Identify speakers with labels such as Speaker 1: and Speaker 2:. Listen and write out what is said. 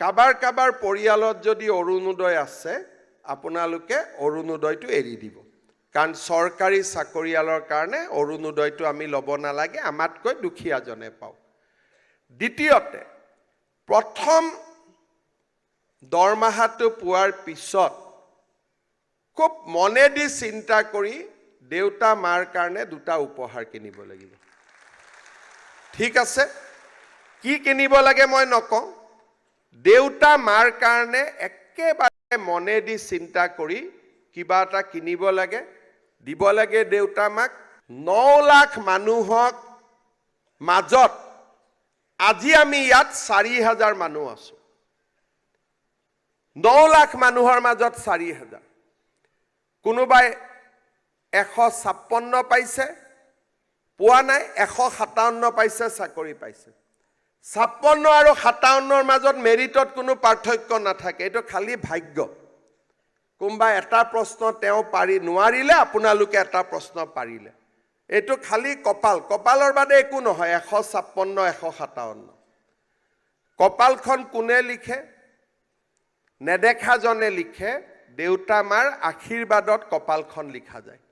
Speaker 1: কাবাৰ পৰিয়ালত যদি অৰুণোদয় আছে আপোনালোকে অৰুণোদয়টো এৰি দিব কাৰণ চৰকাৰী চাকৰিয়ালৰ কাৰণে অৰুণোদয়টো আমি ল'ব নালাগে আমাতকৈ দুখীয়াজনে পাও দ্বিতীয়তে প্ৰথম দৰমহাটো পোৱাৰ পিছত খুব মনেদি চিন্তা কৰি দেউতা মাৰ কাৰণে দুটা উপহাৰ কিনিব লাগিব ঠিক আছে কি কিনিব লাগে মই নকওঁ দেউতা মাৰ কাৰণে একেবাৰে মনেদি চিন্তা কৰি কিবা এটা কিনিব লাগে দিব লাগে দেউতা মাক 9 লাখ মানুহক মাজত আজি আমি ইয়াত 4000 মানুহ আছো 9 লাখ মানুহৰ মাজত 4000 কোনোবাই 156 পাইছে পোৱা নাই 157 পাইছে চাকৰি পাইছে 56 আৰু 57ৰ মাজত মেৰিটত কোনো পাৰ্থক্য নাথাকে এটো খালি ভাগ্য কোনবা এটা প্ৰশ্ন তেও পাৰি নোৱাৰিলে আপোনালোকে এটা প্ৰশ্ন পাৰিলে এটো খালি কপালৰ বাদে একো নহয় 156 157 কপালখন কোনে লিখে নেদেখা জনে লিখে দেউতা মাৰ আশীৰ্বাদত কপালখন লিখা যায়